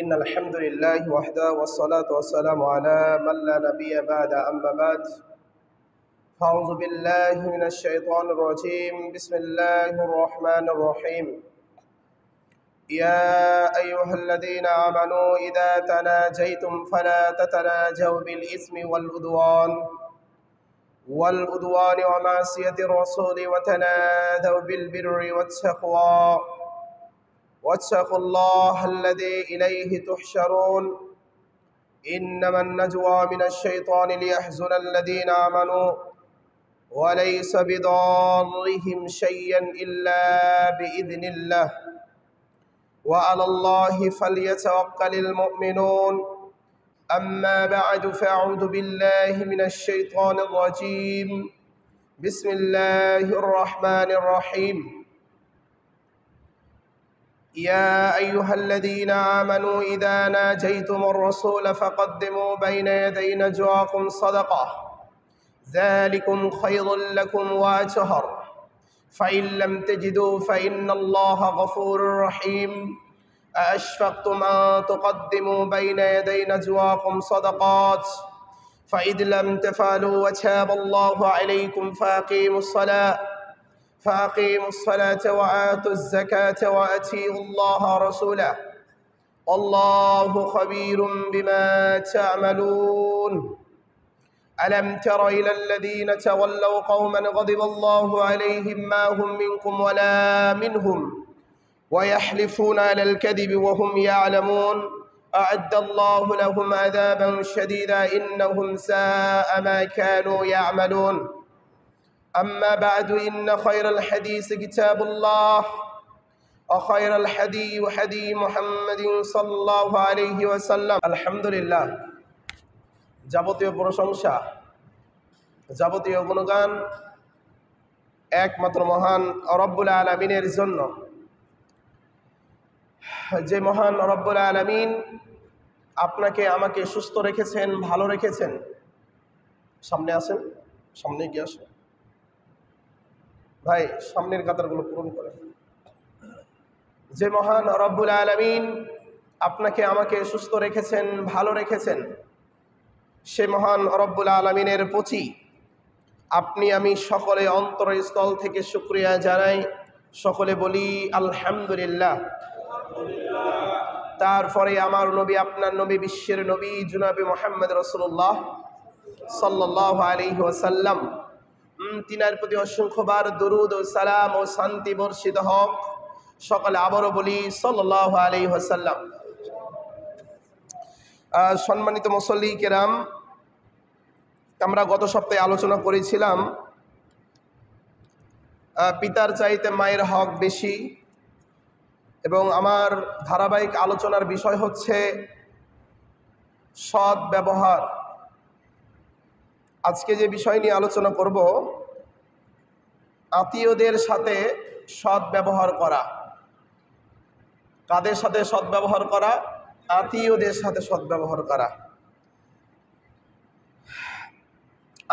إن الحمد لله وحده والصلاة والسلام على من لا نبي بعد أما بعد فأعوذ بالله من الشيطان الرجيم بسم الله الرحمن الرحيم يا أيها الذين آمنوا إذا تناجيتم فلا تتناجوا بالإثم والعدوان ومعصية الرسول وتناجوا بالبر والتقوى واتقوا الله الذي إليه تحشرون إنما النجوى من الشيطان ليحزن الذين آمنوا وليس بضارهم شيئا إلا بإذن الله وعلى الله فليتوكل المؤمنون أما بعد فأعوذ بالله من الشيطان الرجيم بسم الله الرحمن الرحيم يا أيها الذين آمنوا إذا ناجيتم الرسول فقدموا بين يدي نجواكم صدقة ذلكم خير لكم وأطهر فإن لم تجدوا فإن الله غفور رحيم أأشفقتم أن تقدموا بين يدي نجواكم صدقات فإذ لم تفعلوا وتاب الله عليكم فأقيموا الصلاة وآتوا الزكاة وأطيعوا الله ورسوله والله خبير بما تعملون ألم تر إلى الذين تولوا قوما غضب الله عليهم ما هم منكم ولا منهم ويحلفون على الكذب وهم يعلمون أعد الله لهم عذابا شديدا إنهم ساء ما كانوا يعملون أما بعد إن خير الحديث كتاب الله وخير الحدي حدي محمد صلى الله عليه وسلم الحمد لله যাবতীয় প্রশংসা যাবতীয় গুণগান একমাত্র মহান রব্বুল আলামিনের জন্য, যে মহান রব্বুল আলামিন আপনাকে আমাকে সুস্থ রেখেছেন, ভালো রেখেছেন। সামনে আসেন, সামনে গিয়ে আসেন ভাই, সামনের কাতারগুলো পূরণ করেন। যে মহান রব্বুল আলামিন আপনাকে আমাকে সুস্থ রেখেছেন, ভালো রেখেছেন, সে মহান রব্বুল আলামিনের প্রতি আপনি আমি সকলে অন্তরস্থল থেকে শুকরিয়া জানাই, সকলে বলি আলহামদুলিল্লাহ। তারপরে আমার নবী, আপনার নবী, বিশ্বের নবী জনাবে মুহাম্মদ রাসূলুল্লাহ সাল্লাল্লাহু আলাইহি ওয়াসাল্লাম, তিনার প্রতি অসংখ্যবার দরুদ ও সালাম ও শান্তি বর্ষিত হোক। সকলে আবারও বলি সাল্লাল্লাহু আলাইহি ওয়াসাল্লাম। সম্মানিত মুসল্লি কেরাম, আমরা গত সপ্তাহে আলোচনা করেছিলাম পিতার চাইতে মায়ের হক বেশি, এবং আমার ধারাবাহিক আলোচনার বিষয় হচ্ছে সৎ ব্যবহার। আজকে যে বিষয় নিয়ে আলোচনা করব, আত্মীয়দের সাথে সৎ ব্যবহার করা। কাদের সাথে সৎ ব্যবহার করা? আত্মীয়দের সাথে সৎ ব্যবহার করা।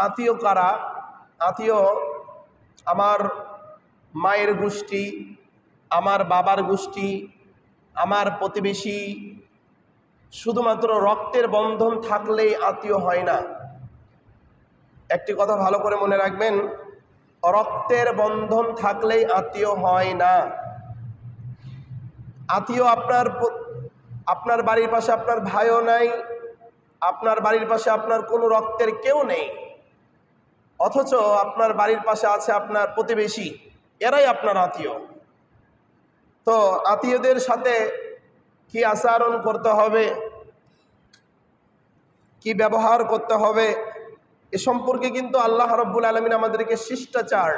আত্মীয় কারা? আত্মীয় আমার মায়ের গোষ্ঠী, আমার বাবার গোষ্ঠী, আমার প্রতিবেশী। শুধুমাত্র রক্তের বন্ধন থাকলেই আত্মীয় হয় না। একটি কথা ভালো করে মনে রাখবেন, রক্তের বন্ধন থাকলেই আত্মীয় হয় না। আত্মীয় আপনার বাড়ির পাশে আপনার ভাইও নাই, আপনার বাড়ির পাশে আপনার কোনো রক্তের কেউ নেই, অথচ আপনার বাড়ির পাশে আছে আপনার প্রতিবেশী, এরাই আপনার আত্মীয়। তো আত্মীয়দের সাথে কি আচরণ করতে হবে, কি ব্যবহার করতে হবে, এ সম্পর্কে কিন্তু আল্লাহ রাব্বুল আলামিন আমাদেরকে শিষ্টাচার,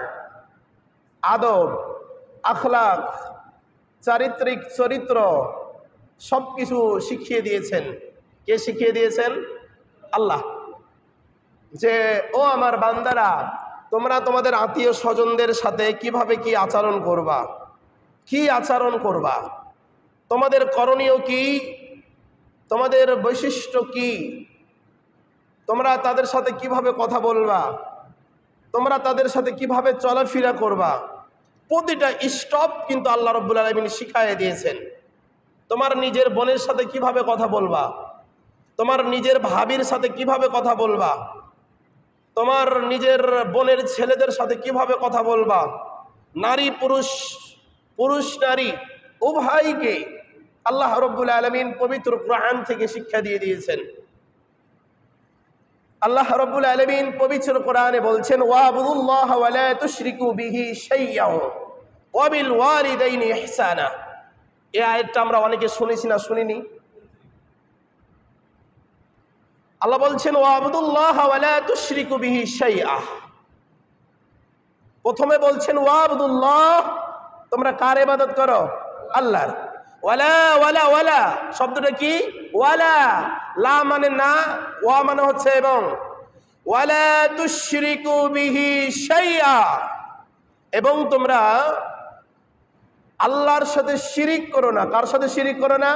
আদব, আখলাক, চারিত্রিক চরিত্র সব কিছু শিখিয়ে দিয়েছেন। কে শিখিয়ে দিয়েছেন? আল্লাহ। যে ও আমার বান্দারা, তোমরা তোমাদের আত্মীয় স্বজনদের সাথে কিভাবে কি আচরণ করবা, কি আচরণ করবা, তোমাদের করণীয় কি, তোমাদের বৈশিষ্ট্য কি, তোমরা তাদের সাথে কিভাবে কথা বলবা, তোমরা তাদের সাথে কিভাবে চলাফেরা করবা, প্রতিটা স্টপ কিন্তু আল্লাহ রাব্বুল আলামিন শিখাইয়ে দিয়েছেন। তোমার নিজের বোনের সাথে কিভাবে কথা বলবা, তোমার নিজের ভাবির সাথে কিভাবে কথা বলবা, তোমার নিজের বোনের ছেলেদের সাথে কিভাবে কথা বলবা। নারী পুরুষ, পুরুষ নারী উভয়কে আল্লাহ রাব্বুল আলামিন পবিত্র কোরআন থেকে শিক্ষা দিয়ে দিয়েছেন। আল্লাহ রাব্বুল আলামিন পবিত্র কোরআনে বলছেন, ওয়াবুদুল্লাহ ওয়া লা তুশরিকু বিহি শাইয়্যান ওয়া বিল ওয়ালিদাইনি ইহসানা। এই আয়াতটা আমরা অনেকে শুনেছি না শুনিনি? আল্লাহ বলছেন ওয়াবুদুল্লাহ ওয়া লা তুশরিকু বিহি শাইআ। প্রথমে বলছেন ওয়াবুদুল্লাহ, তোমরা কার ইবাদত করো? আল্লাহর। ওয়ালা ওয়ালা ওয়ালা শব্দটা কি? ওয়ালা, লা মানে না, ওয়া মানে হচ্ছে এবং। ওয়ালা তুশরিকু বিহি শাইআ, এবং তোমরা আল্লাহর সাথে শিরিক করো না। কার সাথে শিরিক করো না?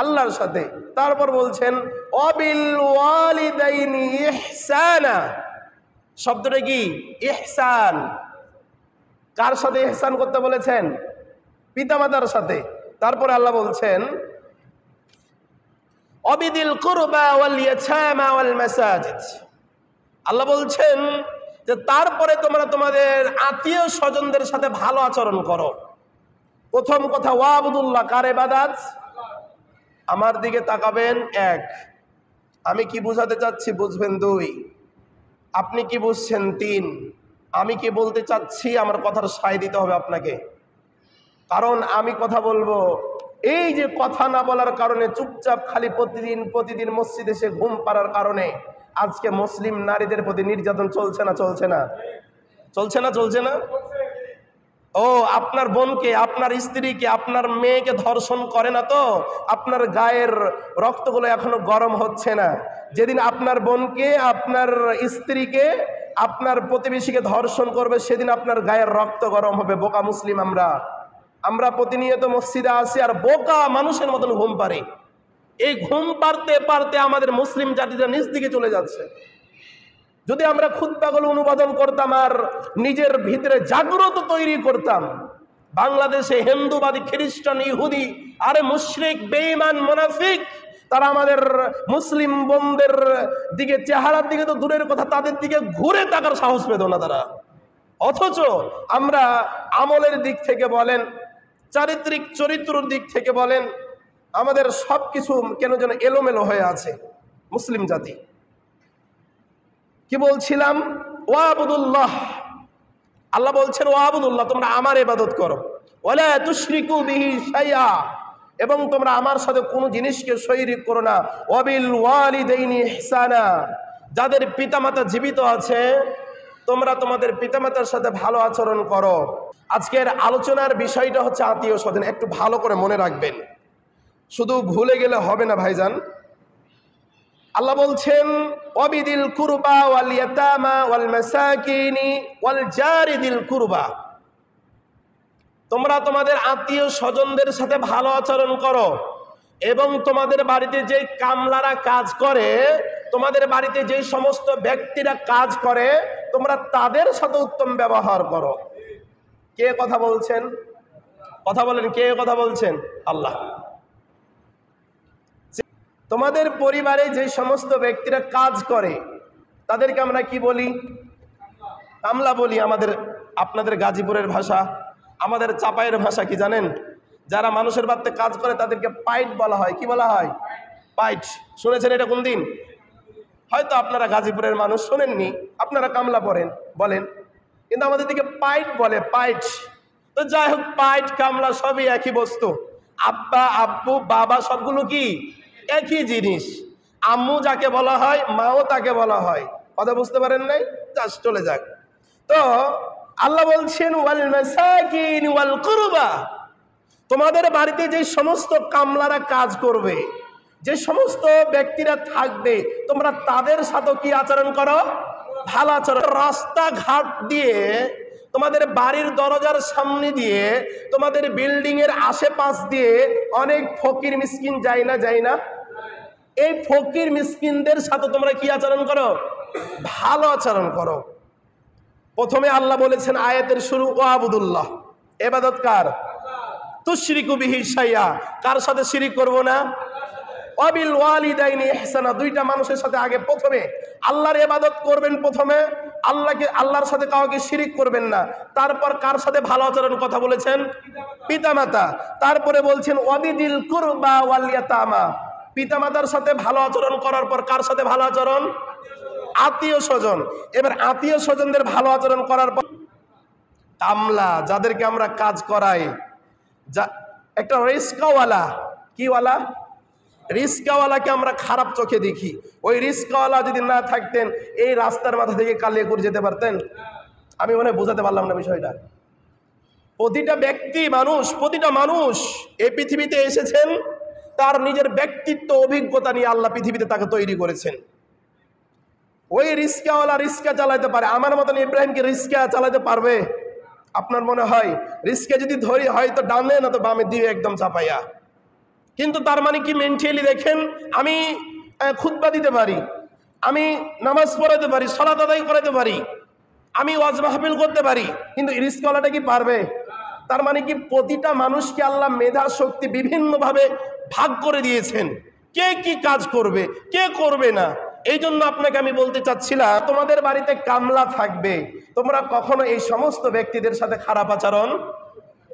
আল্লাহর সাথে। তারপর বলছেন ওয়াবিল ওয়ালিদাইনি ইহসানা। শব্দটা কি? ইহসান। কার সাথে ইহসান করতে বলেছেন? পিতামাতার সাথে। তারপর আল্লাহ বলছেন ওয়াবিদিল কুরবা ওয়াল ইয়াতামা ওয়াল মাসাজিদ। আল্লাহ বলছেন যে তারপরে তোমরা তোমাদের আত্মীয় স্বজনদের সাথে ভালো আচরণ করো। প্রথম কথা ওয়াবুদুল্লাহ, কার ইবাদত? আমার দিকে তাকাবেন, এক। আমি কি বুঝাতে চাচ্ছি বুঝবেন, দুই। আপনি কি বুঝছেন, তিন। আমি কি বলতে চাচ্ছি আমার কথার সায় দিতে হবে আপনাকে, কারণ আমি কথা বলবো। এই যে কথা না বলার কারণে চুপচাপ খালি প্রতিদিন মসজিদে এসে ঘুম পাড়ার কারণে আজকে মুসলিম নারীদের প্রতি নির্যাতন চলছে না? চলছে না? চলছে না? চলছে না? ও, আপনার বোনকে, আপনার স্ত্রীকে, আপনার মেয়েকে ধর্ষণ করে না তো? আপনার গায়ের রক্তগুলো এখনো গরম হচ্ছে না? যেদিন আপনার বোনকে, আপনার স্ত্রীকে, আপনার প্রতিবেশীকে ধর্ষণ করবে সেদিন আপনার গায়ের রক্ত গরম হবে। বোকা মুসলিম আমরা প্রতিনিয়ত মসজিদে আসি আর বোকা মানুষের মতন ঘুম পারি। এই ঘুম পারতে পারতে আমাদের মুসলিম জাতিটা নিচ দিকে চলে যাচ্ছে। যদি আমরা খুতবাগুলো অনুবাদন করতাম আর নিজের ভিতরে জাগ্রত তৈরি করতাম, বাংলাদেশে হিন্দুবাদী, খ্রিস্টান, ইহুদি, আরে মুশরিক, বেঈমান, মুনাফিক, তারা আমাদের মুসলিম বোনদের দিকে, চেহারার দিকে তো দূরের কথা, তাদের দিকে ঘুরে তাকার সাহস পেত না তারা। অথচ আমরা আমলের দিক থেকে বলেন, চারিত্রিক চরিত্রের দিক থেকে বলেন, আমাদের সব কিছু কেন যেন এলোমেলো হয়ে আছে মুসলিম জাতি। কি বলছিলাম? ওয়াবুদুল্লাহ। আল্লাহ বলছেন ওয়াবুদুল্লাহ, তোমরা আমার ইবাদত করো। ওয়ালা তুশরিকু বিহি শাইআ, এবং তোমরা আমার সাথে কোনো জিনিসকে শরীক করো না। ওয়াবিল ওয়ালিদাইনি ইহসানা, যাদের পিতামাতা জীবিত আছে তোমরা তোমাদের পিতামাতার সাথে ভালো আচরণ করো। আজকের আলোচনার বিষয়টা হচ্ছে আত্মীয় স্বজন। একটু ভালো করে মনে রাখবেন, শুধু ভুলে গেলে হবে না ভাইজান। আল্লাহ বলছেন ওয়াবিদিল কুরবা ওয়াল ইয়াতামা ওয়াল মাসাকিনি ওয়াল জারিদিল কুরবা, তোমরা তোমাদের আত্মীয় স্বজনদের সাথে ভালো আচরণ করো, এবং তোমাদের বাড়িতে যে কামলারা কাজ করে, তোমাদের বাড়িতে যে সমস্ত ব্যক্তিরা কাজ করে, তোমরা তাদের সাথে উত্তম ব্যবহার করো। কে কথা বলছেন? কথা বলেন, কে কথা বলছেন? আল্লাহ। তোমাদের পরিবারে যে সমস্ত ব্যক্তিরা কাজ করে তাদেরকে আমরা কি বলি? কামলা বলি। আপনাদের গাজীপুরের ভাষা, আমাদের চাপাইয়ের ভাষা কি জানেন? যারা মানুষের বাড়িতে কাজ করে তাদেরকে পাইট বলা হয়। কি বলা হয়? পাইট। শুনেছেন এটা কোন দিন? হয়তো আপনারা গাজীপুরের মানুষ, শোনেননি, আপনারা কামলা বলেন, কিন্তু আমাদের দিকে পাইট বলে, পাইট। তো যাই হোক, পাইট কামলা সবই একই বস্তু। আব্বা, আব্বু, বাবা সবগুলো কি একই জিনিস। আম্মু যাকে বলা হয়, মাও তাকে বলা হয়। কথা বুঝতে পারেন নাই? চলে যাক। তো আল্লাহ বলছেন ওয়াল মাসাকিন ওয়াল কুরবা, তোমাদের বাড়িতে যে সমস্ত কামলারা কাজ করবে, যে সমস্ত ব্যক্তিরা থাকবে, তোমরা তাদের সাথে কি আচরণ করো? ভালো আচরণ। রাস্তাঘাট দিয়ে, তোমাদের বাড়ির দরজার সামনে দিয়ে, তোমাদের বিল্ডিং এর আশেপাশ দিয়ে অনেক ফকির মিসকিন যায় না? এই ফকির মিসকিনদের সাথে তোমরা কি আচরণ করো? ভালো আচরণ করো। প্রথমে আল্লাহ বলেছেন আয়াতের শুরু ওয়াবুদুল্লাহ, ইবাদত কার? তুশরিকু বিহি শাইআ, কার সাথে শিরিক করব না? ওয়াবিল ওয়ালিদাইনি ইহসানা, দুইটা মানুষের সাথে আগে প্রথমে আল্লাহর ইবাদত করবেন, প্রথমে আল্লাহর সাথে কাউকে শিরিক করবেন না। তারপর কার সাথে ভালো আচরণ কথা বলেছেন? পিতামাতা। তারপরে বলছেন ওয়াবিদিল কুরবা ওয়াল ইয়াতামা, পিতামাতার সাথে ভালো আচরণ করার পর কার সাথে ভালো আচরণ? আত্মীয় স্বজন। এবার আত্মীয় স্বজনদের ভালো আচরণ করার পর কামলা, যাদেরকে আমরা কাজ করাই, যা একটা রিস্কাওয়ালা, কিওয়ালা? রিস্কাওয়ালাকে আমরা খারাপ চোখে দেখি। ওই রিস্কাওয়ালা যদি না থাকতেন এই রাস্তার মাথা থেকে কালিয়াকুর যেতে পারতেন? আমি মনে হয় বোঝাতে পারলাম না বিষয়টা। প্রতিটা ব্যক্তি মানুষ, প্রতিটা মানুষ এই পৃথিবীতে এসেছেন তার নিজের ব্যক্তিত্ব অভিজ্ঞতা নিয়ে আল্লাহ পৃথিবীতে তাকে তৈরি করেছেন। ওই রিস্কাওয়ালা রিস্কা চালাতে পারে, আমার মতন ইব্রাহিমকে রিস্কা চালাতে পারবে? আপনার মনে হয় রিস্কা যদি ধরি হয়তো ডানে না তো বামে দিয়ে একদম চাপাইয়া, কিন্তু তার মানে কি মেন্টালি দেখেন, আমি খুতবা দিতে পারি, আমি নামাজ পড়াতে পারি, সালাত আদায় করাতে পারি, আমি ওয়াজ মাহফিল করতে পারি, কিন্তু রিস্কাওয়ালাটা কি পারবে? তার মানে কি প্রতিটা মানুষকে আল্লাহ মেধা শক্তি বিভিন্নভাবে ভাগ করে দিয়েছেন, কে কি কাজ করবে কে করবে না। এই জন্য আপনাকে আমি বলতে চাচ্ছিলাম, তোমাদের বাড়িতে কামলা থাকবে, তোমরা কখনো এই সমস্ত ব্যক্তিদের সাথে খারাপ আচরণ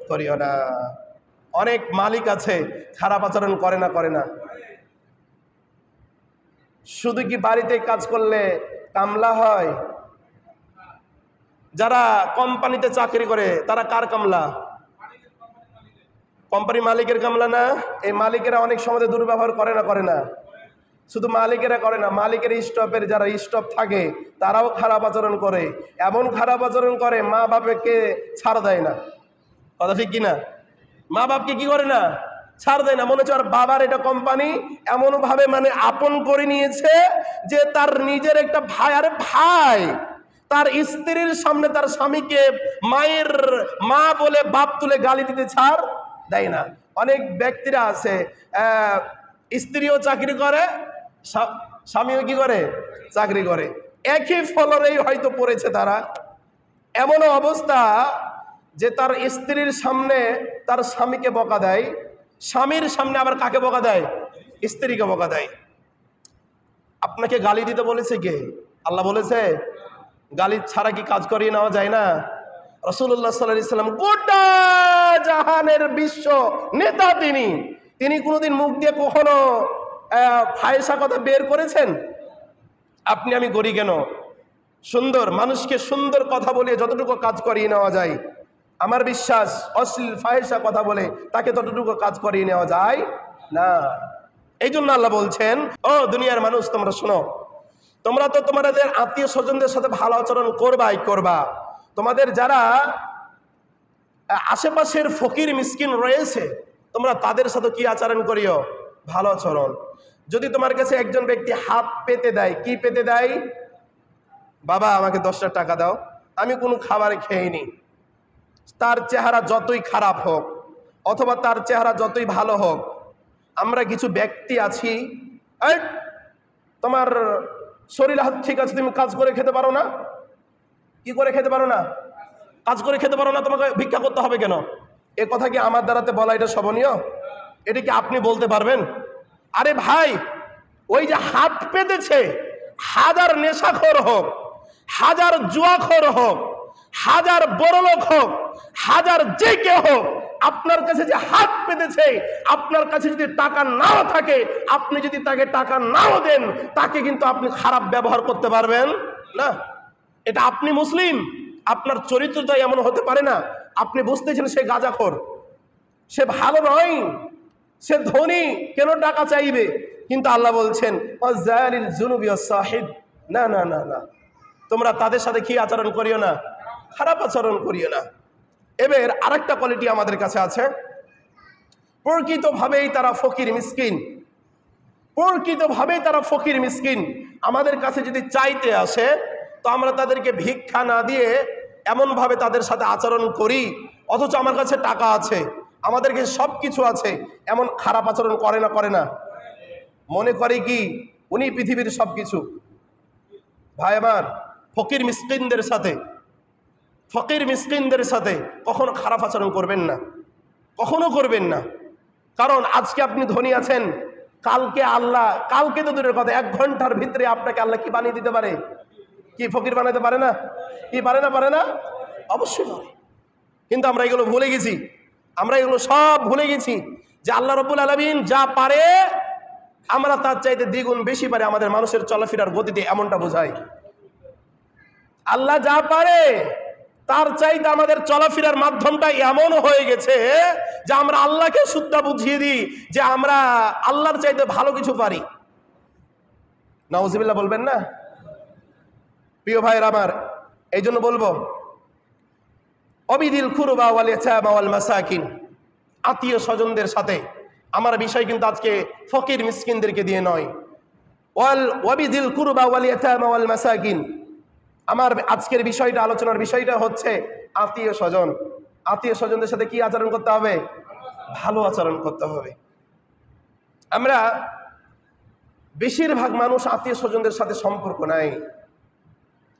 করিও না। অনেক মালিক আছে খারাপ আচরণ করে না? করে না? শুধু কি বাড়িতে কাজ করলে কামলা হয়? যারা কোম্পানিতে চাকরি করে তারা কার কামলা? কোম্পানি মালিকের কামলা না? এই মালিকেরা অনেক সময় দুর্ব্যবহার করে না? করে না? শুধু মালিকেরা করে না, মালিকের স্টপের যারা স্টপ থাকে তারাও খারাপ আচরণ করে। এমন খারাপ আচরণ করে মা বাপকে ছাড় দেয় না। কথা ঠিক কিনা? মা বাপকে কি করে না? ছাড় দেয় না। মনে হচ্ছে আর বাবার এটা কোম্পানি, এমন ভাবে মানে আপন করে নিয়েছে যে তার নিজের একটা ভাই, আরে ভাই তার স্ত্রীর সামনে তার স্বামীকে মায়ের মা বলে বাপ তুলে গালি দিতে ছাড় দেয় না। অনেক ব্যক্তিরা আছে স্ত্রীও চাকরি করে, স্বামীও কি করে? চাকরি করে, একই ফলরেই হয়তো পড়েছে তারা। এমনও অবস্থা যে তার স্ত্রীর সামনে তার স্বামীকে বকা দেয়, স্বামীর সামনে আবার কাকে বকা দেয়? স্ত্রীকে বকা দেয়। আপনাকে গালি দিতে বলেছে কে? আল্লাহ বলেছে? গালি ছাড়া কি কাজ করিয়ে নেওয়া যায় না? রাসূলুল্লাহ সাল্লাল্লাহু আলাইহি ওয়াসাল্লাম গোটা জাহানের বিশ্ব নেতা, তিনি কোনোদিন মুখ দিয়ে কখনো ফায়সা কথা বের করেছেন? আপনি আমি করি কেন? সুন্দর মানুষকে সুন্দর কথা বলে যতটুকু কাজ করিয়ে নেওয়া যায়, আমার বিশ্বাস অশ্লীল ফাহিশা কথা বলে তাকে ততটুকু কাজ করিয়ে নেওয়া যায় না। এই জন্য আল্লাহ বলছেন, ও দুনিয়ার মানুষ তোমরা শোনো, তোমরা তো তোমাদের আত্মীয় স্বজনদের সাথে ভালো আচরণ করবা। তোমাদের যারা আশেপাশের ফকির মিসকিন রয়েছে তোমরা তাদের সাথে কি আচরণ করিও? ভালো আচরণ। যদি তোমার কাছে একজন ব্যক্তি হাত পেতে দেয়, কি পেতে দেয়? বাবা আমাকে 10টা টাকা দাও, আমি কোনো খাবার খেয়েনি। তার চেহারা যতই খারাপ হোক অথবা তার চেহারা যতই ভালো হোক, আমরা কিছু ব্যক্তি আছি, তোমার শরীর হাত ঠিক আছে, তুমি কাজ করে খেতে পারো না? কি করে খেতে পারো না? কাজ করে খেতে পারো না, তোমাকে ভিক্ষা করতে হবে কেন? এ কথা কি আমার দ্বারাতে বলা এটা শোভনীয়? এটা কি আপনি বলতে পারবেন? আরে ভাই, ওই যে হাত পেতেছে, হাজার নেশাখোর হোক, হাজার জুয়াখোর হোক, হাজার বড়লোক হোক, হাজার যে কেউ হোক, আপনার কাছে যে হাত পেতেছে, আপনার কাছে যদি টাকা নাও থাকে, আপনি যদি তাকে টাকা নাও দেন, তাকে কিন্তু আপনি খারাপ ব্যবহার করতে পারবেন না। এটা আপনি মুসলিম, আপনার চরিত্রটা এমন হতে পারে না। আপনি বুঝতেছেন সে গাঁজাখোর, সে ভালো নয়, সে ধনী, কেন টাকা চাইবে? কিন্তু আল্লাহ বলছেন না না না না, তোমরা তাদের সাথে কি আচরণ করিও না? খারাপ আচরণ করিও না। এবার আরেকটা কোয়ালিটি আমাদের কাছে আছে, প্রকৃতভাবেই তারা ফকির মিসকিন, প্রকৃতভাবেই তারা ফকির মিসকিন। আমাদের কাছে যদি চাইতে আসে তো আমরা তাদেরকে ভিক্ষা না দিয়ে এমনভাবে তাদের সাথে আচরণ করি, অথচ আমার কাছে টাকা আছে, আমাদের কাছে সব কিছু আছে, এমন খারাপ আচরণ করে না? করে না? মনে করে কি উনি পৃথিবীর সব কিছু? ভাই আমার, ফকির মিসকিনদের সাথে কখনো খারাপ আচরণ করবেন না। কখনো করবেন না। কারণ আজকে আপনি ধনী আছেন, কালকে তো দূরের কথা, 1 ঘন্টার ভিতরে আপনাকে আল্লাহ কি বানিয়ে দিতে পারে? কি ফকির বানাতে পারে না? কি পারে না? অবশ্যই পারে। কিন্তু আমরা এগুলো ভুলে গেছি, আমরা এগুলো সব ভুলে গেছি যে আল্লাহ রাব্বুল আলামিন যা পারে আমরা তার চাইতে দ্বিগুণ বেশি পারে আমাদের মানুষের চলাফেরার গতিতে, এমনটা বোঝায়। আল্লাহ যা পারে তার চাইতে আমাদের চলাফেরার মাধ্যমটা এমন হয়ে গেছে যে আমরা আল্লাহকে সুদ্ধা বুঝিয়ে দিই যে আমরা আল্লাহর চাইতে ভালো কিছু পারি। নাউজুবিল্লাহ বলবেন না? প্রিয় ভাইয়ের আমার, এই জন্য বলবো অবিদিল কুরবা ওয়াল ইয়াতামা ওয়াল মাসাকিন, আত্মীয় স্বজনদের সাথে। আমার বিষয় কিন্তু আজকে ফকির মিসকিনদেরকে দিয়ে নয়। ওয়াবিদিল কুরবা ওয়াল ইয়াতামা ওয়াল মাসাকিন, আমার আজকের বিষয়টা, আলোচনার বিষয়টা হচ্ছে আত্মীয় স্বজন। আত্মীয় স্বজনদের সাথে কি আচরণ করতে হবে? ভালো আচরণ করতে হবে। আমরা বেশিরভাগ মানুষ আত্মীয় স্বজনদের সাথে সম্পর্ক নাই,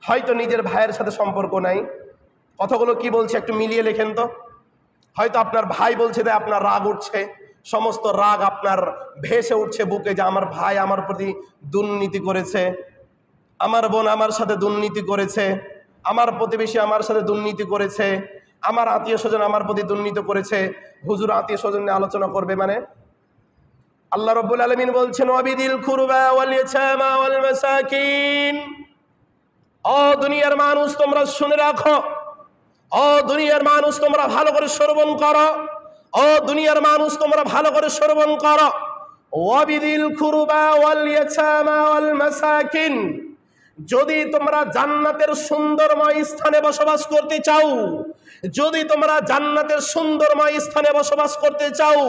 হয়তো নিজের ভাইয়ের সাথে সম্পর্ক নাই। কথাগুলো কি বলছে একটু মিলিয়ে লেখেন তো। হয়তো আপনার ভাই বলছে যে আপনার রাগ উঠছে, সমস্ত রাগ আপনার ভেসে উঠছে বুকে যে আমার ভাই আমার প্রতি দুর্নীতি করেছে, আমার বোন আমার সাথে দুর্নীতি করেছে, আমার প্রতিবেশী আমার সাথে দুর্নীতি করেছে, আমার আত্মীয় স্বজন আমার প্রতি দুর্নীতি করেছে। হুজুর আত্মীয় স্বজন নিয়ে আলোচনা করবে মানে? আল্লাহ রাব্বুল আলামিন বলছেন ওয়াবিদিল কুরবা ওয়াল ইয়াতামা ওয়াল মাসাকিন। ও দুনিয়ার মানুষ তোমরা শুনে রাখো, ও দুনিয়ার মানুষ তোমরা ভালো করে শ্রবণ করো, ও দুনিয়ার মানুষ তোমরা ভালো করে শ্রবণ করো। ওয়াবিদিল কুরবা ওয়াল ইয়াতামা ওয়াল মাসাকিন, যদি তোমরা জান্নাতের সুন্দরময় স্থানে বসবাস করতে চাও, যদি তোমরা জান্নাতের সুন্দরময় স্থানে বসবাস করতে চাও,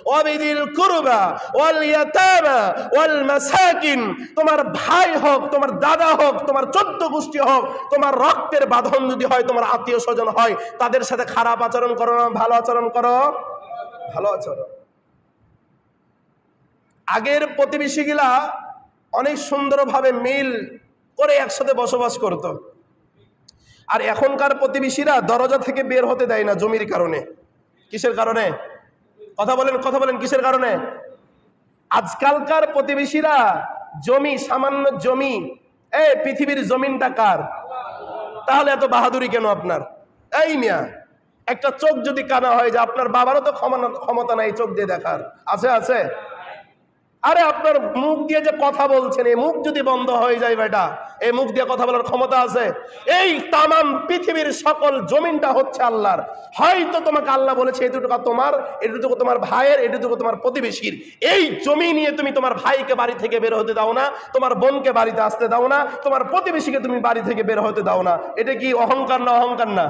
ওয়াবিদিল কুরবা ওয়াল ইয়াতামা ওয়াল মাসাকিন, তোমার ভাই হোক, তোমার দাদা হোক, তোমার 14 গোষ্ঠী হোক, তোমার রক্তের বাঁধন যদি হয়, তোমার আত্মীয় স্বজন হয়, তাদের সাথে খারাপ আচরণ করো না, ভালো আচরণ করো। ভালো আচরণ। আগের প্রতিবেশীগুলা অনেক সুন্দরভাবে মিল করে একসাথে বসবাস করত, আর এখনকার প্রতিবেশীরা দরজা থেকে বের হতে দেয় না জমির কারণে। কিসের কারণে? কথা বলেন কিসের কারণে? আজকালকার প্রতিবেশীরা জমি, সামান্য জমি, পৃথিবীর জমিনটা কার? তাহলে এত বাহাদুরি কেন আপনার? এই মিয়া, একটা চোখ যদি কানা হয়, যে আপনার বাবারও তো ক্ষমতা নাই চোখ দিয়ে দেখার, আছে? আরে আপনার মুখ দিয়ে যে কথা বলছেন, এই মুখ যদি বন্ধ হয়ে যায় বেটা, এই মুখ দিয়ে কথা বলার ক্ষমতা আছে? এই তামাম পৃথিবীর সকল জমিনটা হচ্ছে আল্লাহর। হয়তো তোমাকে আল্লাহ বলেছে এটুকু তোমার, এটুকু তোমার ভাইয়ের, এটুকু তোমার প্রতিবেশীর। এই জমি নিয়ে তুমি তোমার ভাইকে বাড়ি থেকে বের হতে দাও না, তোমার বোনকে বাড়িতে আসতে দাও না, তোমার প্রতিবেশীকে তুমি বাড়ি থেকে বের হতে দাও না। এটা কি অহংকার না? অহংকার না?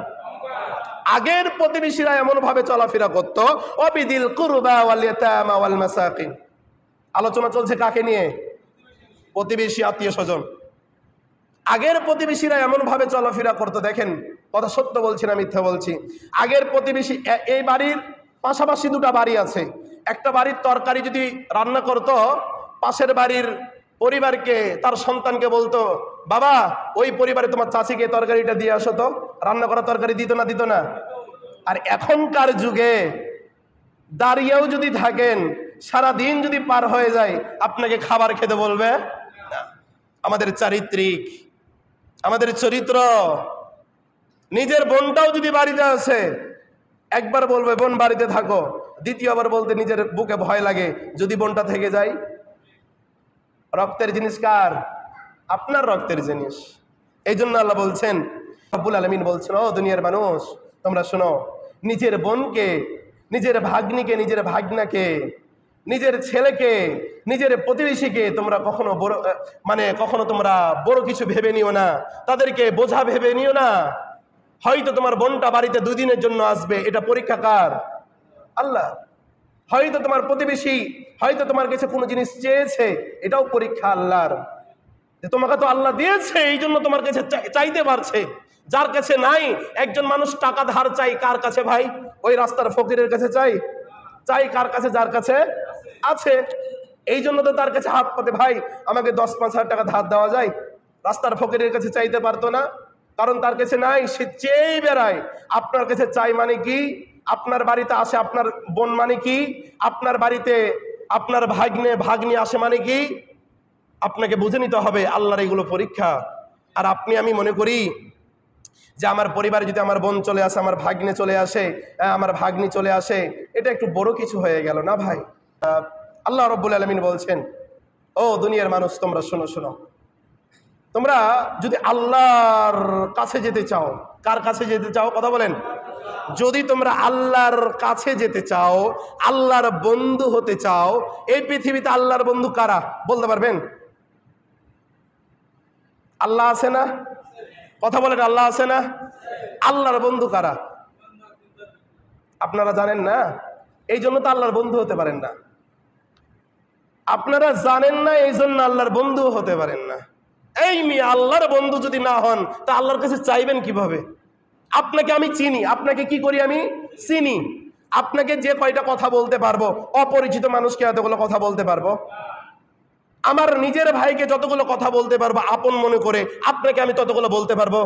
আগের প্রতিবেশীরা এমন ভাবে চলাফেরা করতো, ওয়াবিদিল কুরবা ওয়াল ইয়াতামা ওয়াল মাসাকিন। আলোচনা চলছে কাকে নিয়ে? প্রতিবেশী, আত্মীয় স্বজন। আগের প্রতিবেশীরা এমন ভাবে চলাফেরা করতো, দেখেন কথা সত্য বলছি না মিথ্যা বলছি। আগের প্রতিবেশী, এই বাড়ির পাশাপাশি 2টা বাড়ি আছে, একটা বাড়ির তরকারি যদি রান্না করতো, পাশের বাড়ির পরিবারকে, তার সন্তানকে বলতো, বাবা ওই পরিবারে তোমার চাচিকে তরকারিটা দিয়ে আসো তো, রান্না করা তরকারি দিত না? আর এখনকার যুগে দাঁড়িয়েও যদি থাকেন, সারাদিন যদি পার হয়ে যায়, আপনাকে খাবার খেতে বলবে না। আমাদের চারিত্রিক, আমাদের চরিত্র। নিজের বোনটাও যদি বাড়িতে আছে, একবার বলবে বোন বাড়িতে থাকো, দ্বিতীয়বার বলতে নিজের বুকে ভয় লাগে, যদি বোনটা থেকে যায়। রক্তের জিনিস কার? আপনার রক্তের জিনিস। এই জন্য আল্লাহ বলছেন, রব্বুল আলামিন বলছেন, ও দুনিয়ার মানুষ তোমরা শোনো, নিজের বোনকে, নিজের ভাগ্নিকে, নিজের ভাগনাকে, নিজের ছেলেকে, নিজের প্রতিবেশীকে তোমরা কখনো তোমরা বড় কিছু ভেবে নিও না, তাদেরকে বোঝা ভেবে নিও না। হয়তো তোমার বোনটা বাড়িতে 2 দিনের জন্য আসবে, এটা পরীক্ষা কার? আল্লাহ। হয়তো তোমার প্রতিবেশী হয়তো তোমার কাছে কোনো জিনিস চেয়েছে, এটাও পরীক্ষা আল্লাহর। যে তোমাকে তো আল্লাহ দিয়েছে, এই জন্য তোমার কাছে চাইতে পারছে। যার কাছে নাই, একজন মানুষ টাকা ধার চাই কার কাছে ভাই? ওই রাস্তার ফকিরের কাছে চাই কার কাছে? যার কাছে আছে। এই জন্য তো তার কাছে হাত পাতে, ভাই আমাকে 10-5 হাজার টাকা ধার দেওয়া যায়? রাস্তার ফকিরের কাছে চাইতে পারতো না, কারণ তার কাছে নাই, সে চেয়েই বেড়ায়। আপনার কাছে চাই মানে কি? আপনার বাড়িতে আসে আপনার বোন মানে কি, আপনার বাড়িতে আপনার ভাগ্নে ভাগ্নি আসে মানে কি, আপনাকে বুঝে নিতে হবে আল্লাহর এগুলো পরীক্ষা। আর আপনি আমি মনে করি যে আমার পরিবারে যদি আমার বোন চলে আসে, আমার ভাগ্নে চলে আসে, আমার ভাগ্নি চলে আসে, এটা একটু বড় কিছু হয়ে গেল না ভাই। আল্লাহ রাব্বুল আলামিন বলছেন, ও দুনিয়ার মানুষ তোমরা শোনো শোনো, তোমরা যদি আল্লাহর কাছে যেতে চাও, কার কাছে যেতে চাও কথা বলেন, যদি তোমরা আল্লাহর কাছে যেতে চাও, আল্লাহর বন্ধু হতে চাও, এই পৃথিবীতে আল্লাহর বন্ধু কারা বলতে পারবেন? আল্লাহ আছে না? কথা বলেন, আল্লাহ আছে না? আল্লাহর বন্ধু কারা আপনারা জানেন না? এই জন্য তো আল্লাহর বন্ধু হতে পারেন না। আপনারা জানেন না, এই জন্য আল্লাহর বন্ধু হতে পারেন না। এই মেয়ে আল্লাহর বন্ধু যদি না হন তা আল্লাহর কাছে চাইবেন কিভাবে? আপনাকে আমি চিনি, আপনাকে কি করি আমি চিনি, আপনাকে যে কয়টা কথা বলতে পারবো, অপরিচিত মানুষকে এতগুলো কথা বলতে পারবো? আমার নিজের ভাইকে যতগুলো কথা বলতে পারবো আপন মনে করে, আপনাকে আমি ততগুলো বলতে পারবো?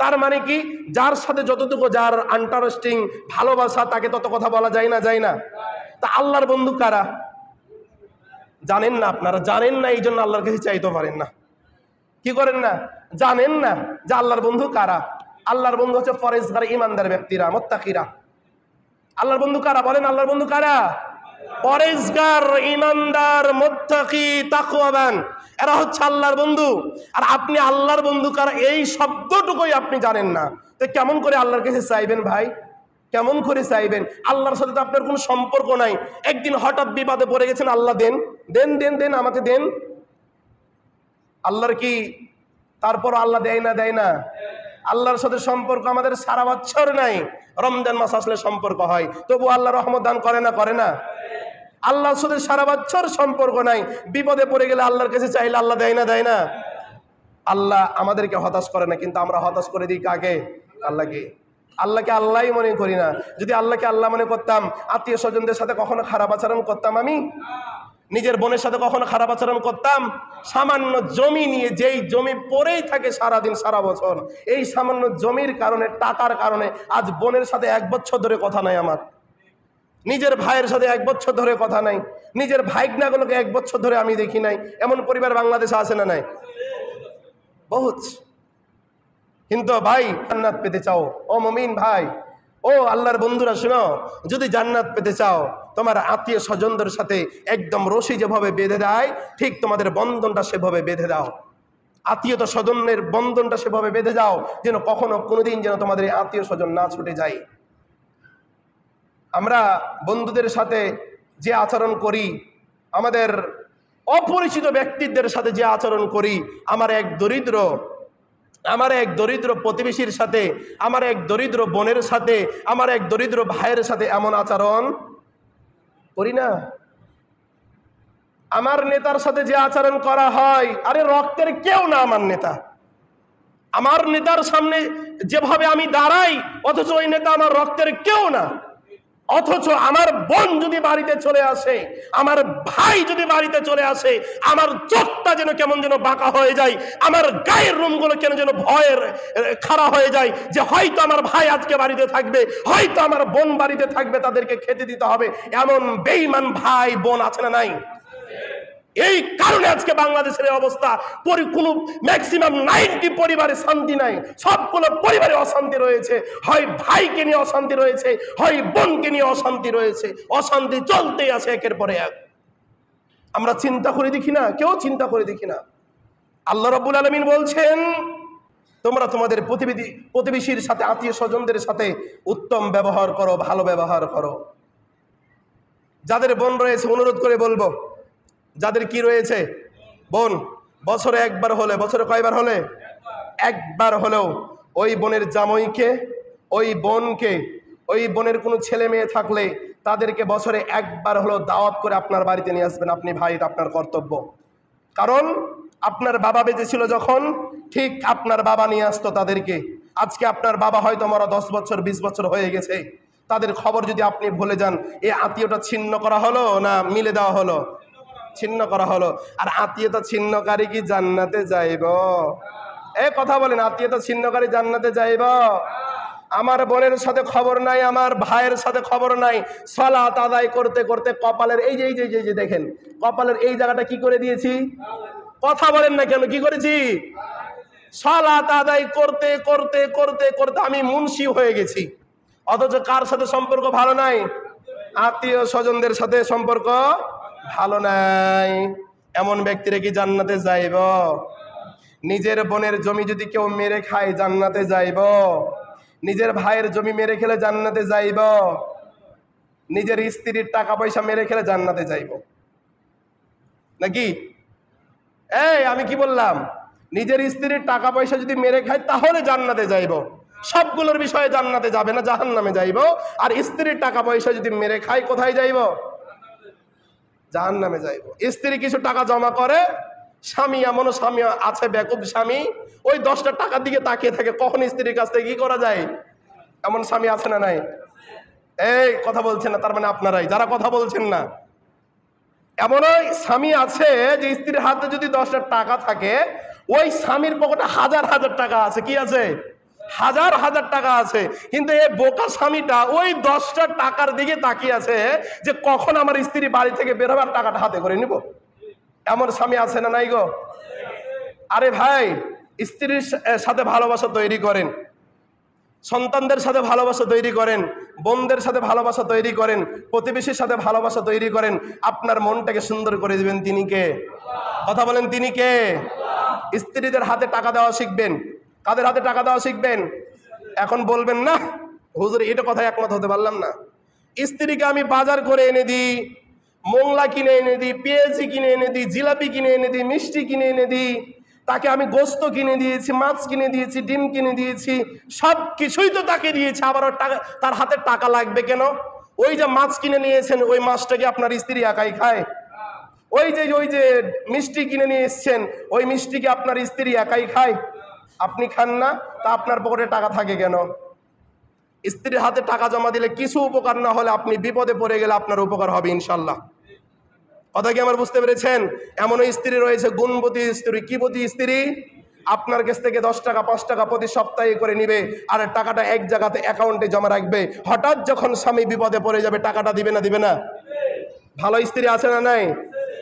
তার মানে কি, যার সাথে যতটুকু যার আন্টারেস্টিং ভালোবাসা তাকে তত কথা বলা যায় না, যায় না? তা আল্লাহর বন্ধু কারা জানেন না? আপনারা জানেন না, এই জন্য আল্লাহর কাছে চাইতে পারেন না। কি করেন না? জানেন না যে আল্লাহর বন্ধু কারা। আল্লাহর বন্ধু হচ্ছে ফরেজগার ইমানদার ব্যক্তিরা, মুত্তাকিরা। আল্লাহর বন্ধু কারা বলেন? আল্লাহর বন্ধু কারা? পরেজগার, ইমানদার, মুত্তাকি, তাকওয়াবান, এরা হচ্ছে আল্লাহর বন্ধু। আর আপনি আল্লাহর বন্ধু কারা এই শব্দটুকুই আপনি জানেন না, তো কেমন করে আল্লাহর কাছে চাইবেন ভাই? কেমন করে চাইবেন? আল্লাহর সাথে তো আপনার কোনো সম্পর্ক নাই। একদিন হঠাৎ বিপদে পড়ে গেছেন, আল্লাহ দেন দেন দেন দেন আমাকে দেন। আল্লাহর কি তারপর আল্লাহ দেয় না? দেয় না? আল্লাহর সাথে সম্পর্ক আমাদের সারা বছর নাই, রমজান মাস আসলে সম্পর্ক হয়, তবু আল্লাহ রহমত দান করে না? করে না? আল্লাহর সাথে সারা বছর সম্পর্ক নাই, বিপদে পড়ে গেলে আল্লাহর কাছে চাইলে আল্লাহ দেয় না? দেয় না? আল্লাহ আমাদেরকে হতাশ করে না, কিন্তু আমরা হতাশ করে দিই কাকে? আল্লাহকে। আল্লাহকে আল্লাহই মনে করি না। যদি আল্লাহকে আল্লাহ মনে করতাম, আত্মীয় স্বজনদের সাথে কখনো খারাপ আচরণ করতাম আমি? নিজের বোনের সাথে কখনো খারাপ আচরণ করতাম? সামান্য জমি নিয়ে, যেই জমি পড়েই থাকে সারাদিন সারা বছর, এই সামান্য জমির কারণে, টাকার কারণে আজ বোনের সাথে 1 বছর ধরে কথা নাই আমার, নিজের ভাইয়ের সাথে 1 বছর ধরে কথা নাই, নিজের ভাইগনাগুলোকে 1 বছর ধরে আমি দেখি নাই। এমন পরিবার বাংলাদেশে আছে না নাই? বহুত। কিন্তু ভাই জান্নাত পেতে চাও, ও মুমিন ভাই, ও আল্লাহর বন্ধুরা শুনো, যদি জান্নাত পেতে চাও, তোমার আত্মীয় স্বজনদের সাথে একদম রশি যেভাবে বেঁধে দেয়, ঠিক তোমাদের বন্ধনটা সেভাবে বেঁধে দাও। আত্মীয়তা স্বজনের বন্ধনটা সেভাবে বেঁধে যাও যেন কখনো কোনোদিন যেন তোমাদের আত্মীয় স্বজন না ছুটে যায়। আমরা বন্ধুদের সাথে যে আচরণ করি, আমাদের অপরিচিত ব্যক্তিদের সাথে যে আচরণ করি, আমার এক দরিদ্র প্রতিবেশীর সাথে, আমার এক দরিদ্র বোনের সাথে, আমার এক দরিদ্র ভাইয়ের সাথে এমন আচরণ করি না? আমার নেতার সাথে যে আচরণ করা হয়, আরে রক্তের কেউ না আমার নেতা, আমার নেতার সামনে যেভাবে আমি দাঁড়াই, অথচ ওই নেতা আমার রক্তের কেউ না। অথচ আমার বোন যদি বাড়িতে চলে আসে, আমার ভাই যদি বাড়িতে চলে আসে, আমার চোখটা যেন কেমন যেন বাঁকা হয়ে যায়, আমার গায়ের রুমগুলো কেন যেন ভয়ের খাড়া হয়ে যায়, যে হয়তো আমার ভাই আজকে বাড়িতে থাকবে, হয়তো আমার বোন বাড়িতে থাকবে, তাদেরকে খেতে দিতে হবে। এমন বেঈমান ভাই বোন আছে না নাই? এই কারণে আজকে বাংলাদেশের অবস্থা, কোনো ম্যাক্সিমাম 90 পরিবারে শান্তি নাই, সবগুলো পরিবারে অশান্তি রয়েছে। হয় ভাইকে নিয়ে অশান্তি রয়েছে, হয় বোনকে নিয়ে অশান্তি রয়েছে, অশান্তি চলতেই আছে একের পরে এক। আমরা চিন্তা করে দেখি না, কেউ চিন্তা করে দেখি না। আল্লাহ রাব্বুল আলামিন বলছেন, তোমরা তোমাদের প্রতিবেশীর সাথে, আত্মীয় স্বজনদের সাথে উত্তম ব্যবহার করো, ভালো ব্যবহার করো। যাদের বোন রয়েছে, অনুরোধ করে বলবো, যাদের কি রয়েছে বোন, বছরে একবার হলে, বছরে কয়বার হলে? একবার হলেও ওই বোনের জামাইকে, ওই বোনকে, ওই বোনের কোনো ছেলে মেয়ে থাকলে তাদেরকে বছরে একবার হলেও দাওয়াত করে আপনার বাড়িতে নিয়ে আসবেন আপনি ভাই, এটা আপনার কর্তব্য। কারণ আপনার বাবা বেঁচে ছিল যখন, ঠিক আপনার বাবা নিয়ে আসতো তাদেরকে। আজকে আপনার বাবা হয়তো আমরা 10 বছর 20 বছর হয়ে গেছে, তাদের খবর যদি আপনি ভুলে যান, এই আত্মীয়টা ছিন্ন করা হলো না মিলে দেওয়া হলো? ছিন্ন করা হলো। আর আত্মীয়তা ছিন্নকারী কি জান্নাতে যাইব? কথা বলেন, আত্মীয়তা ছিন্নকারী জান্নাতে যাইব? আমার বোনের সাথে খবর নাই, আমার ভাইয়ের সাথে খবর নাই। সালাত আদায় করতে করতে কপালের এই যে এই যে এই যে দেখেন, কপালের এই জায়গাটা কি করে দিয়েছি? কথা বলেন না কেন? কি করেছি? সালাত আদায় করতে করতে করতে করতে আমি মুন্সি হয়ে গেছি। অথচ কার সাথে সম্পর্ক ভালো নাই? আত্মীয় স্বজনদের সাথে সম্পর্ক ভালো নাই। এমন ব্যক্তিরা কি জান্নাতে যাইব? নিজের বোনের জমি যদি কেউ মেরে খায় জান্নাতে যাইব? নিজের ভাইয়ের জমি মেরে খেলে জান্নাতে যাইব? নিজের স্ত্রীর টাকা পয়সা মেরে খেলে জান্নাতে যাইব নাকি? এই আমি কি বললাম? নিজের স্ত্রীর টাকা পয়সা যদি মেরে খায় তাহলে জান্নাতে যাইব। সবগুলোর বিষয়ে জান্নাতে যাবে না, জাহান্নামে যাইব। আর স্ত্রীর টাকা পয়সা যদি মেরে খায় কোথায় যাইব? জাহান্নামে যাইব। স্ত্রী কিছু টাকা জমা করে, স্বামী এমনও স্বামী আছে বেকুব স্বামী, ওই 10টা টাকার দিকে তাকিয়ে থাকে কখন স্ত্রীর কাছ থেকে কি করা যায়। এমন স্বামী আছে না নাই? এই কথা বলছেন না, তার মানে আপনারাই যারা কথা বলছেন না। এমনও স্বামী আছে যে স্ত্রীর হাতে যদি 10টা টাকা থাকে, ওই স্বামীর পকেটে হাজার হাজার টাকা আছে। কি আছে? হাজার হাজার টাকা আছে। কিন্তু এই বোকা স্বামীটা ওই 10টা টাকার দিকে তাকিয়ে আছে যে কখন আমার স্ত্রী বাড়ি থেকে বেরোবার টাকাটা হাতে করে নিব। এমন স্বামী আছে না নাই গো? আরে ভাই, স্ত্রীর সাথে ভালোবাসা তৈরি করেন, সন্তানদের সাথে ভালোবাসা তৈরি করেন, বোনদের সাথে ভালোবাসা তৈরি করেন, প্রতিবেশীর সাথে ভালোবাসা তৈরি করেন। আপনার মনটাকে সুন্দর করে দিবেন তিনি কে? কথা বলেন, তিনি কে? স্ত্রীদের হাতে টাকা দেওয়া শিখবেন। কাদের হাতে টাকা দেওয়া শিখবেন? এখন বলবেন না হুজুর এটা কথায় একমত হতে পারলাম না। স্ত্রীকে আমি বাজার করে এনে দিই, মোংলা কিনে এনে দিই, পেঁয়াজি কিনে এনে দিই, জিলাপি কিনে এনে দিই, মিষ্টি কিনে এনে দিই, তাকে আমি গোস্ত কিনে দিয়েছি, মাছ কিনে দিয়েছি, ডিম কিনে দিয়েছি, সব কিছুই তো তাকে দিয়েছি। আবার টাকা, তার হাতে টাকা লাগবে কেন? ওই যে মাছ কিনে নিয়েছেন, ওই মাছটাকে আপনার স্ত্রী একাই খায়? ওই যে মিষ্টি কিনে নিয়ে এসছেন, ওই মিষ্টিকে আপনার স্ত্রী একাই খায়? আপনি খান না, তা আপনার পকেটে টাকা থাকে কেন? স্ত্রীর হাতে টাকা জমা দিলে কিছু উপকার না হলে আপনি বিপদে পড়ে গেলে আপনার উপকার হবে ইনশাল্লাহ। কথা কি আমার বুঝতে পেরেছেন? এমন স্ত্রী রয়েছে গুণবতী স্ত্রী। কি বতী স্ত্রী? আপনার কাছ থেকে 10 টাকা 5 টাকা প্রতি সপ্তাহে করে নিবে, আর টাকাটা এক জায়গাতে অ্যাকাউন্টে জমা রাখবে। হঠাৎ যখন স্বামী বিপদে পড়ে যাবে টাকাটা দিবে না? দিবে না? ভালো স্ত্রী আছে না নাই?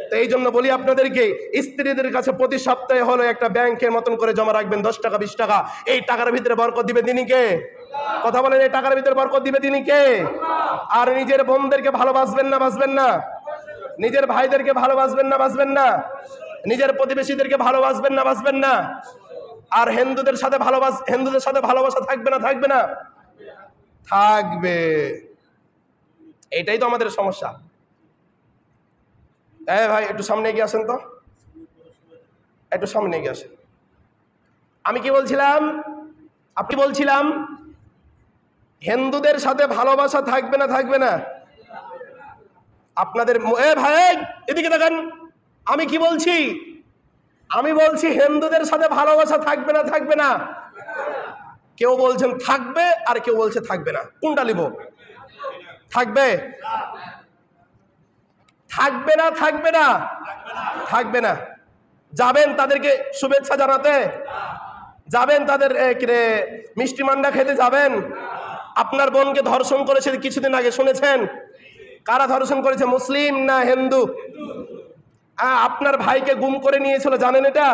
তো এই জন্য বলি আপনাদেরকে, স্ত্রীদের কাছে প্রতি সপ্তাহে হলো একটা ব্যাংকের মতন করে জমা রাখবেন, 10 টাকা 20 টাকা। এই টাকার ভিতরে বরকত দিবে তিনি কে? কথা বলেন, এই টাকার ভিতরে বরকত দিবে তিনি কে? আর নিজের বোনদেরকে ভালোবাসবেন না বাসবেন না? নিজের ভাইদেরকে ভালোবাসবেন না বাসবেন না? নিজের প্রতিবেশীদেরকে ভালোবাসবেন না বাসবেন না? আর হিন্দুদের সাথে ভালোবাসা থাকবে না থাকবে না? থাকবে। এটাই তো আমাদের সমস্যা। ভাই একটু সামনে এগিয়ে আসেন তো, একটু সামনে এগিয়ে আসেন। আমি কি বলছিলাম? আপনি বলছিলাম হিন্দুদের সাথে ভালোবাসা থাকবে না থাকবে না? আপনাদের ভাই এদিকে দেখেন, আমি কি বলছি? আমি বলছি হিন্দুদের সাথে ভালোবাসা থাকবে না থাকবে না? কেউ বলছেন থাকবে আর কেউ বলছে থাকবে না। কোনটা লিব? থাকবে। থাকবে না থাকবে না? থাকবে না। যাবেন তাদেরকে শুভেচ্ছা জানাতে? যাবেন তাদের মিষ্টি মান্ডা খেতে যাবেন? আপনার বোনকে ধর্ষণ করেছে কিছুদিন আগে, শুনেছেন? কারা ধর্ষণ করেছে? মুসলিম না হিন্দু? আপনার ভাইকে গুম করে নিয়েছিল, জানেন এটা?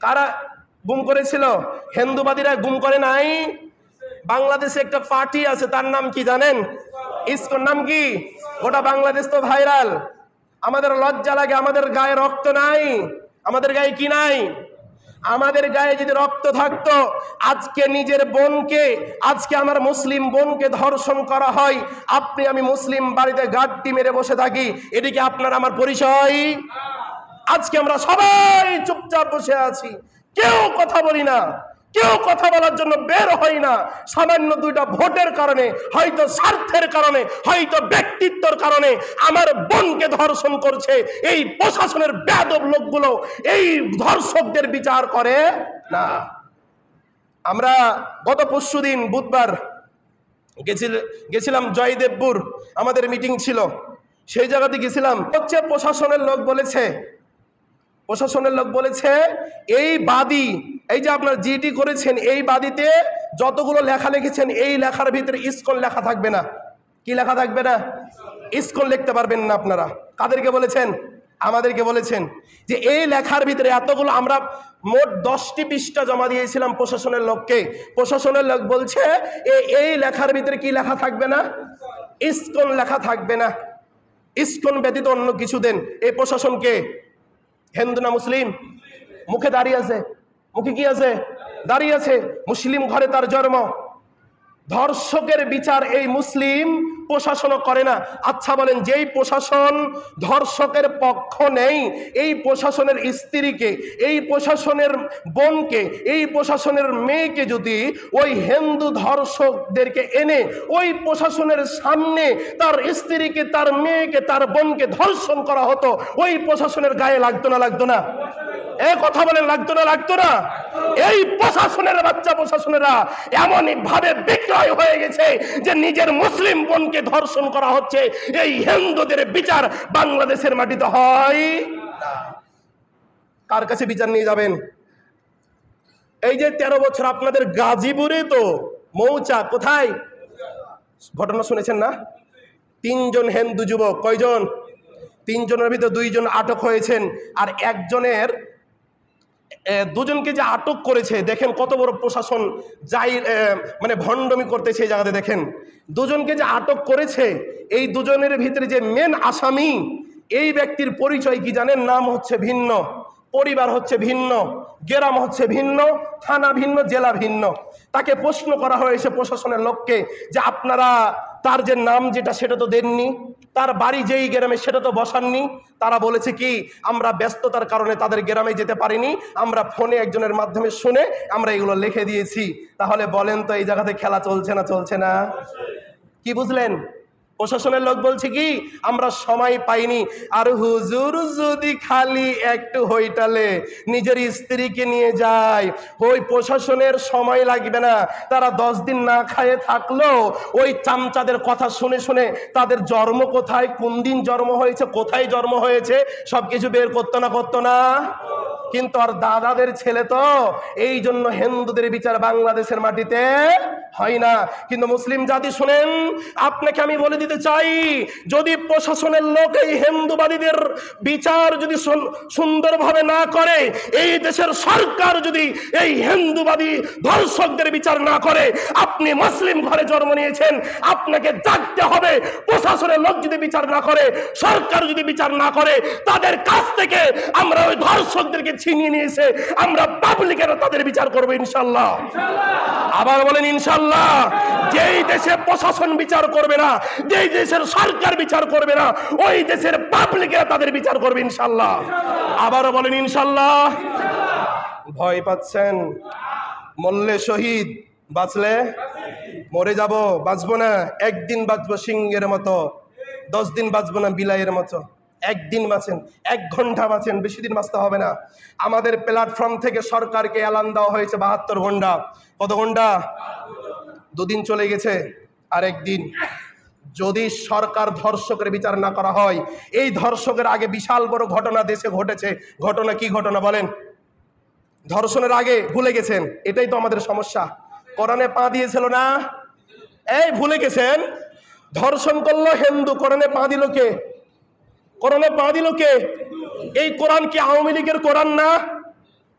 কারা গুম করেছিল? হিন্দুবাদীরা গুম করে নাই। বাংলাদেশে একটা পার্টি আছে, তার নাম কি জানেন? ইসকন। নাম কি? গোটা বাংলাদেশ তো ভাইরাল। আমাদের লজ্জা লাগে, আমাদের গায়ে রক্ত নাই। আমাদের গায়ে কি নাই? আমাদের গায়ে যদি রক্ত থাকতো, আজকে নিজের বোনকে, আজকে আমার মুসলিম বোনকে ধর্ষণ করা হয়, আপনি আমি মুসলিম বাড়িতে গাড্ডি মেরে বসে থাকি, এদিকে আপনার আমার পরিচয়? আজকে আমরা সবাই চুপচাপ বসে আছি, কেউ কথা বলি না, কেউ কথা বলার জন্য বের হয় না। সামান্য 2টা ভোটের কারণে, হয়তো স্বার্থের কারণে, হয়তো ব্যক্তিত্বের কারণে আমার বোনকে ধর্ষণ করছে। এই প্রশাসনের বেয়াদব লোকগুলো এই ধর্ষকদের বিচার করে না। আমরা গত পরশুদিন বুধবার গেছিলাম জয়দেবপুর, আমাদের মিটিং ছিল, সেই জায়গাতে গেছিলাম। হচ্ছে প্রশাসনের লোক বলেছে প্রশাসনের লোক বলেছে এই বাদী, এই যে আপনার জিডি করেছেন, এই বাদীতে যতগুলো লেখা লিখেছেন এই লেখার ভিতরে ইসকন লেখা থাকবে না। কি লেখা থাকবে না? ইসকন লিখতে পারবেন না আপনারা। কাদেরকে বলেছেন? আমাদেরকে বলেছেন যে এই লেখার ভিতরে এতগুলো, আমরা মোট 10টি পৃষ্ঠা জমা দিয়েছিলাম প্রশাসনের লোককে। প্রশাসনের লোক বলছে এই লেখার ভিতরে কি লেখা থাকবে না? ইসকন লেখা থাকবে না। ইসকন ব্যতীত অন্য কিছু দেন। এই প্রশাসনকে হিন্দু না মুসলিম? মুখে দাঁড়িয়ে আছে, মুখে কি আছে? দাঁড়িয়ে আছে। মুসলিম ঘরে তার জন্ম। ধর্ষকের বিচার এই মুসলিম প্রশাসনও করে না। আচ্ছা বলেন, যেই প্রশাসন ধর্ষকের পক্ষ নেই, এই প্রশাসনের স্ত্রীকে, এই প্রশাসনের বোনকে, এই প্রশাসনের মেয়েকে যদি ওই হিন্দু ধর্ষকদেরকে এনে ওই প্রশাসনের সামনে তার স্ত্রীকে, তার মেয়েকে, তার বোনকে ধর্ষণ করা হতো, ওই প্রশাসনের গায়ে লাগতো না? লাগতো না? কথা বলেন, লাগতো না? লাগতো না? এই প্রশাসনের বাচ্চা প্রশাসনেরা এমনই ভাবে বিক্রয় হয়ে গেছে যে নিজের মুসলিম বোনকে ধর্ষণ করা হচ্ছে। এই হিন্দুদের বিচার বাংলাদেশের মাটিতে হয় না। কার কাছে বিচার নিয়ে যাবেন? এই যে 13 বছর আপনাদের গাজীপুরে তো মৌচা, কোথায় ঘটনা শুনেছেন না? 3 জন হিন্দু যুবক, কয়জন? 3 জনের ভিতরে 2 জন আটক হয়েছেন। আর একজনের, 2 জনকে যে আটক করেছে, দেখেন কত বড় প্রশাসন যাই মানে ভণ্ডমি করতেছে এই জায়গাতে। দেখেন 2 জনকে যে আটক করেছে, এই 2 জনের ভিতরে যে মেন আসামি, এই ব্যক্তির পরিচয় কি জানেন? নাম হচ্ছে ভিন্ন, পরিবার হচ্ছে ভিন্ন, গ্রাম হচ্ছে ভিন্ন, থানা ভিন্ন, জেলা ভিন্ন। তাকে প্রশ্ন করা হয়েছে প্রশাসনের লোককে যে আপনারা তার যে নাম যেটা সেটা তো দেননি, তার বাড়ি যেই গ্রামে সেটা তো বসাননি। তারা বলেছে কি, আমরা ব্যস্ততার কারণে তাদের গ্রামে যেতে পারিনি, আমরা ফোনে একজনের মাধ্যমে শুনে আমরা এগুলো লিখে দিয়েছি। তাহলে বলেন তো এই জায়গাতে খেলা চলছে না? চলছে না? কি বুঝলেন? প্রশাসনের লোক বলছে কি, আমরা সময় পাইনি। আর হুজুর যদি খালি একটু হইটালে নিজের স্ত্রীকে নিয়ে যায়, ওই প্রশাসনের সময় লাগবে না। তারা 10 দিন না খায়ে থাকলো ওই চামচাদের কথা শুনে শুনে তাদের জন্ম কোথায়, কোন দিন জন্ম হয়েছে, কোথায় জন্ম হয়েছে সবকিছু বের করতো না? করতো না? কিন্তু আর দাদাদের ছেলে তো, এই জন্য হিন্দুদের বিচার বাংলাদেশের মাটিতে হয় না। কিন্তু মুসলিম জাতি শুনেন, আপনাকে আমি বলে দিতে চাই, যদি প্রশাসনের লোক এই হিন্দুবাদীদের বিচার যদি সুন্দরভাবে না করে, এই দেশের সরকার যদি এই হিন্দুবাদী ধর্ষকদের বিচার না করে, আপনি মুসলিম ঘরে জন্ম নিয়েছেন, আপনাকে জাগতে হবে। প্রশাসনের লোক যদি বিচার না করে, সরকার যদি বিচার না করে, তাদের কাছ থেকে আমরা ওই ধর্ষকদেরকে ছিনিয়ে নিয়েছে, আমরা পাবলিকেরা তাদের বিচার করবো ইনশাল্লাহ। আবার বলেন ইনশাল্লাহ। যেই দেশে প্রশাসন বিচার করবে না, যেই দেশের সরকার বিচার করবে না, ওই দেশের পাবলিকেরা তাদের বিচার করবে ইনশাল্লাহ। আবারও বলেন ইনশাল্লাহ। ভয় পাচ্ছেন? মরলে শহীদ, বাঁচলে মরে যাব, বাঁচবো না। একদিন বাঁচবো সিংহের মতো, 10 দিন বাঁচবো না বিলাইয়ের মতো। একদিন বাঁচেন, 1 ঘন্টা বাঁচেন, বেশি দিন বাঁচতে হবে না। আমাদের প্ল্যাটফর্ম থেকে সরকারকে এলান দেওয়া হয়েছে 72 ঘন্টা। কত ঘন্টা? 2 দিন চলে গেছে, আর 1 দিন। যদি সরকার ধর্ষকের বিচার না করা হয়, এই ধর্ষকের আগে বিশাল বড় ঘটনা দেশে ঘটেছে। ঘটনা কি ঘটনা বলেন? ধর্ষণের আগে ভুলে গেছেন? এটাই তো আমাদের সমস্যা। কোরআনে পা দিয়েছিল না? এই ভুলে গেছেন? ধর্ষণ করলো হিন্দু, কোরআনে পা দিল কে? কোরআনে পা দিল কে? এই কোরআন কি আওয়ামী লীগের কোরআন না?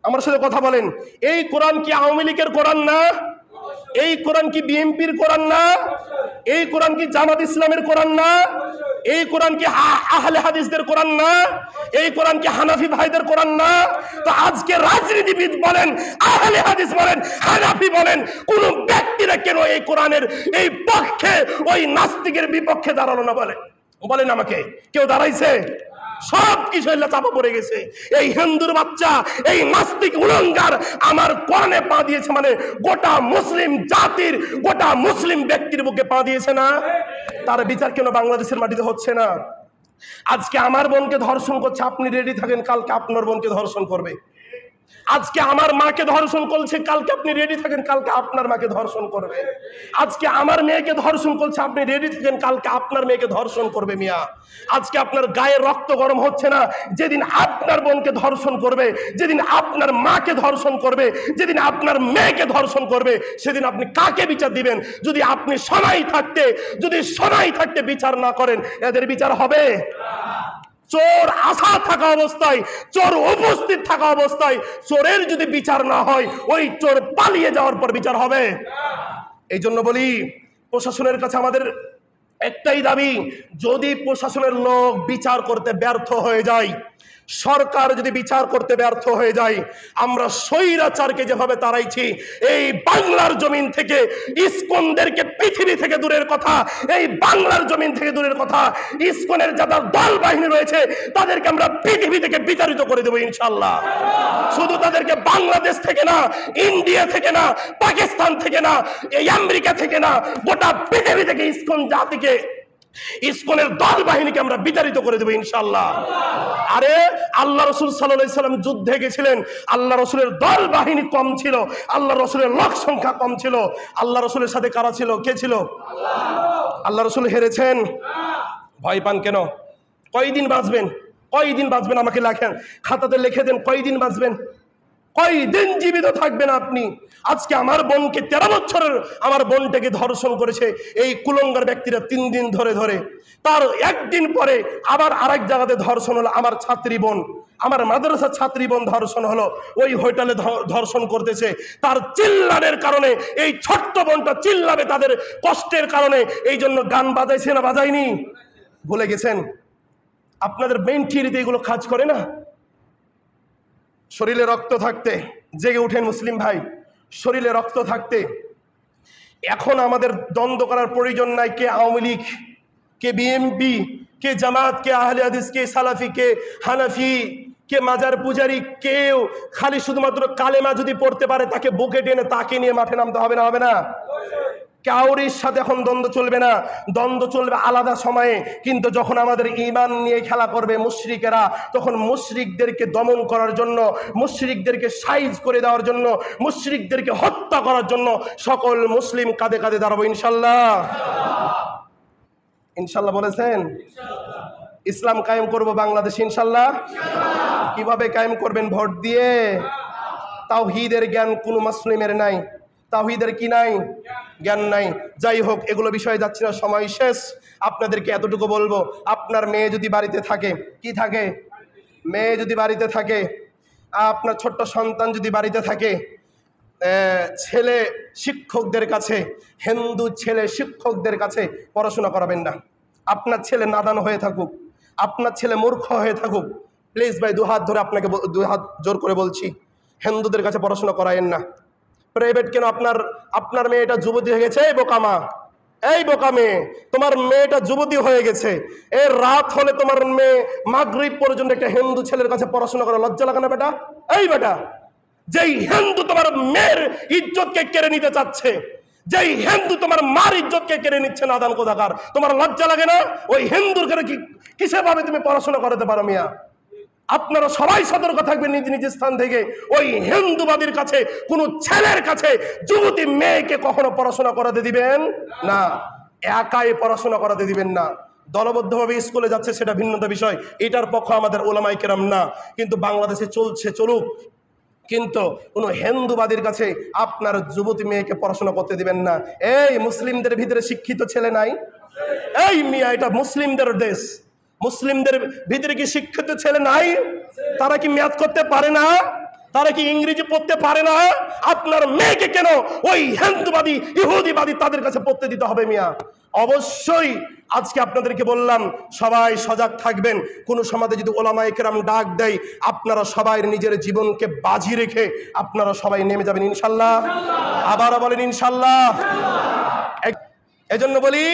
আমার সাথে কথা বলেন। এই কোরআন কি আওয়ামী লীগের কোরআন না? এই কোরআন কি বিএনপির কোরআন না? এই কোরআন কি জামাত ইসলামের কোরআন না? এই কোরআন কি আহলে হাদিসদের কোরআন না? এই কোরআন কি হানাফি ভাইদের কোরআন না? তো আজকে রাজনীতিবিদ বলেন, আহলে হাদিস বলেন, হানাফি বলেন, কোন ব্যক্তিরা কেন এই কোরআনের এই পক্ষে ওই নাস্তিকের বিপক্ষে দাঁড়ালো না? বলেন আমাকে, কেউ দাঁড়াইছে? সব কিছু চাপা পড়ে গেছে। এই হিন্দুর বাচ্চা, এই নাস্তিক উলঙ্গার আমার কোরআনে পা দিয়েছে, মানে গোটা মুসলিম জাতির, গোটা মুসলিম ব্যক্তির বুকে পা দিয়েছে না? তার বিচার কেন বাংলাদেশের মাটিতে হচ্ছে না? আজকে আমার বোনকে ধর্ষণ করছে, আপনি রেডি থাকেন, কালকে আপনার বোনকে ধর্ষণ করবে। আজকে আমার মাকে ধর্ষণ করছে, কালকে আপনি রেডি থাকেন, কালকে আপনার মাকে ধর্ষণ করবে। আজকে আমার মেয়েকে ধর্ষণ করছে, আপনি রেডি থাকেন, কালকে আপনার মেয়েকে ধর্ষণ করবে। মিয়া, আজকে আপনার গায়ে রক্ত গরম হচ্ছে না? যেদিন আপনার বোনকে ধর্ষণ করবে, যেদিন আপনার মাকে ধর্ষণ করবে, যেদিন আপনার মেয়েকে ধর্ষণ করবে, সেদিন আপনি কাকে বিচার দিবেন? যদি আপনি সময় থাকতে বিচার না করেন, এদের বিচার হবে? চোর আসা থাকা অবস্থায়, চোর উপস্থিত থাকা অবস্থায় চোরের যদি বিচার না হয়, ওই চোর পালিয়ে যাওয়ার পর বিচার হবে? এই জন্য বলি, প্রশাসনের কাছে আমাদের একটাই দাবি, যদি প্রশাসনের লোক বিচার করতে ব্যর্থ হয়ে যায়, সরকার যদি বিচার করতে ব্যর্থ হয়ে যায়, আমরা স্বৈরাচারকে যেভাবে তাড়াইছি, এই বাংলার জমিন থেকে ইসকনদেরকে পৃথিবী থেকে দূরের কথা, এই বাংলার জমিন থেকে দূরের কথা, ইসকনের যারা দল বাহিনী রয়েছে তাদেরকে আমরা পৃথিবী থেকে বিতাড়িত করে দেবো ইনশাল্লাহ। শুধু তাদেরকে বাংলাদেশ থেকে না, ইন্ডিয়া থেকে না, পাকিস্তান থেকে না, এই আমেরিকা থেকে না, গোটা পৃথিবী থেকে ইসকন জাতিকে, ইসকনের দল বাহিনীকে আমরা বিতাড়িত করে দেবো ইনশাল্লাহ। আরে আল্লাহ রসুল সাল্লাল্লাহু আলাইহি সাল্লাম যুদ্ধে গেছিলেন, আল্লাহ রসুলের দল বাহিনী কম ছিল, আল্লাহ রসুলের লোক সংখ্যা কম ছিল। আল্লাহ রসুলের সাথে কারা ছিল? কে ছিল? আল্লাহ রসুল হেরেছেন? ভয় পান কেন? কয়দিন বাঁচবেন? কয়দিন বাঁচবেন? আমাকে লেখেন, খাতাতে লিখে দেন, কয়দিন বাঁচবেন? কয়দিন জীবিত থাকবেন আপনি? আজকে আমার বোনকে, 13 বছরের আমার বোনটাকে ধর্ষণ করেছে এই কুলঙ্গার ব্যক্তিরা 3 দিন ধরে। তার একদিন পরে আবার আরেক জায়গাতে ধর্ষণ হলো। আমার ছাত্রী বোন, আমার মাদ্রাসার ছাত্রী বোন ধর্ষণ হলো, ওই হোটেলে ধর্ষণ করতেছে। তার চিল্লানের কারণে এই ছোট্ট বোনটা চিল্লাবে তাদের কষ্টের কারণে, এই জন্য গান বাজাইছে না বাজায়নি? ভুলে গেছেন? আপনাদের মেইন থিওরিতে এগুলো কাজ করে না? শরীরে রক্ত থাকতে জেগে উঠেন মুসলিম ভাই, শরীরে রক্ত থাকতে এখন আমাদের দ্বন্দ্ব করার প্রয়োজন নাই। কে আওয়ামী লীগ, কে বিএনপি, কে জামাত, কে আহলে হাদিস, কে সালাফি, কে হানাফি, কে মাজার পূজারি, কেউ খালি শুধুমাত্র কালেমা যদি পড়তে পারে তাকে বুকে টেনে তাকে নিয়ে মাঠে নামতে হবে না? হবে না? কাউরির সাথে এখন দ্বন্দ্ব চলবে না, দ্বন্দ্ব চলবে আলাদা সময়ে। কিন্তু যখন আমাদের ঈমান নিয়ে খেলা করবে মুশরিকেরা, তখন মুশরিকদেরকে দমন করার জন্য, মুশরিকদেরকে সাইজ করে দেওয়ার জন্য, মুশরিকদেরকে হত্যা করার জন্য সকল মুসলিম কাঁধে কাঁধে দাঁড়াবো ইনশাল্লাহ। ইনশাল্লাহ বলেছেন? ইসলাম কায়েম করব বাংলাদেশে ইনশাল্লাহ। কিভাবে কায়েম করবেন? ভোট দিয়ে। তাওহীদের জ্ঞান কোনো মুসলিমের নাই, তাওহীদের কি নাই? জ্ঞান নাই। যাই হোক, এগুলো বিষয়ে যাচ্ছি না, সময় শেষ। আপনাদেরকে এতটুকু বলবো, আপনার মেয়ে যদি বাড়িতে থাকে, কি থাকে? মেয়ে যদি বাড়িতে থাকে, আপনার ছোট্ট সন্তান যদি বাড়িতে থাকে, ছেলে শিক্ষকদের কাছে, হিন্দু ছেলে শিক্ষকদের কাছে পড়াশোনা করাবেন না। আপনার ছেলে নাদান হয়ে থাকুক, আপনার ছেলে মূর্খ হয়ে থাকুক, প্লিজ ভাই দুহাত ধরে আপনাকে, দুহাত জোর করে বলছি, হিন্দুদের কাছে পড়াশোনা করায়েন না। প্রাইভেট কেন? আপনার মেয়েটা যুবতী হয়ে গেছে। এই বোকামা, এই বোকা মেয়ে, তোমার মেয়েটা যুবতী হয়ে গেছে, এই রাত হলে তোমার মেয়ে মাগরিব পর্যন্ত একটা হিন্দু ছেলের কাছে পড়াশোনা করে, লজ্জা লাগে না বেটা? এই বেটা, যেই হিন্দু তোমার মেয়ের ইজ্জতকে কেড়ে নিতে চাচ্ছে, যেই হিন্দু তোমার মার ইজ্জতকে কেড়ে নিচ্ছে, নাদান কোথাকার, তোমার লজ্জা লাগে না? ওই হিন্দুর ঘরে কিসে ভাবে তুমি পড়াশোনা করাতে পারো? মিয়া, আপনারা সবাই সতর্ক থাকবেন নিজ নিজ স্থান থেকে। ওই হিন্দুবাদীর কাছে, কোন ছেলের কাছে যুবতী মেয়েকে কখনো পড়াশোনা করাতে দিবেন না। একাই পড়াশোনা করাতে দিবেন না। দলবদ্ধভাবে স্কুলে যাচ্ছে সেটা ভিন্নতা বিষয়, এটার পক্ষ আমাদের ওলামায়ে কেরাম না। কিন্তু বাংলাদেশে চলছে, চলুক, কিন্তু কোনো হিন্দুবাদীর কাছে আপনার যুবতী মেয়েকে পড়াশোনা করতে দিবেন না। এই মুসলিমদের ভিতরে শিক্ষিত ছেলে নাই? এই মিয়া, এটা মুসলিমদের দেশ, মুসলিমদের ভিতরে কি শিক্ষিত ছেলে নাই? তারা কি ম্যাথ করতে পারে না? তারা কি ইংরেজি পড়তে পারে না? আপনার মেয়েকে কেন ওই হিন্দুবাদী, ইহুদিবাদী তাদের কাছে পড়তে দিতে হবে? মিয়া, অবশ্যই আজকে আপনাদেরকে বললাম, সবাই সজাগ থাকবেন। কোন সমাজে যদি ওলামায়ে কেরাম ডাক দেয়, আপনারা সবাই নিজের জীবনকে বাজি রেখে আপনারা সবাই নেমে যাবেন ইনশাল্লাহ। আবারও বলেন ইনশাল্লাহ। এজন্য বলি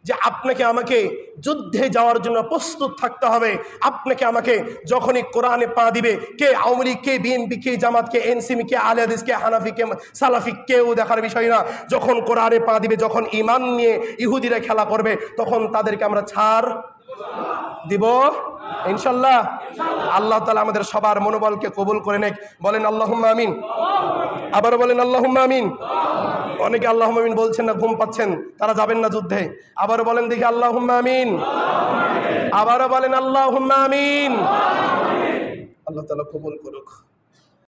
যে আপনাকে আমাকে যুদ্ধে যাওয়ার জন্য প্রস্তুত থাকতে হবে। আপনাকে আমাকে যখনই কোরআনে পা দিবে, কে আওয়ামী লীগ, কে বিএনপি, কে জামাত, কে এনসিপি, কে আহলে হাদিস, কে হানাফি, কে সালাফি, কেউ দেখার বিষয় না। যখন কোরআনে পা দিবে, যখন ঈমান নিয়ে ইহুদিরা খেলা করবে, তখন তাদেরকে আমরা ছাড় দিব ইনশাল্লাহ। আল্লাহ তাআলা আমাদের সবার মনোবলকে কবুল করে নেক। বলেন আল্লাহুম্মা আমিন। আবারও বলেন আল্লাহুম্মা আমিন। অনেকে আল্লাহুম্মা আমিন বলছেন না, ঘুম পাচ্ছেন, তারা যাবেন না যুদ্ধে। আবারও বলেন দেখি আল্লাহুম্মা আমিন। আবারও বলেন আল্লাহুম্মা আমিন। আল্লাহ তাআলা কবুল করুক।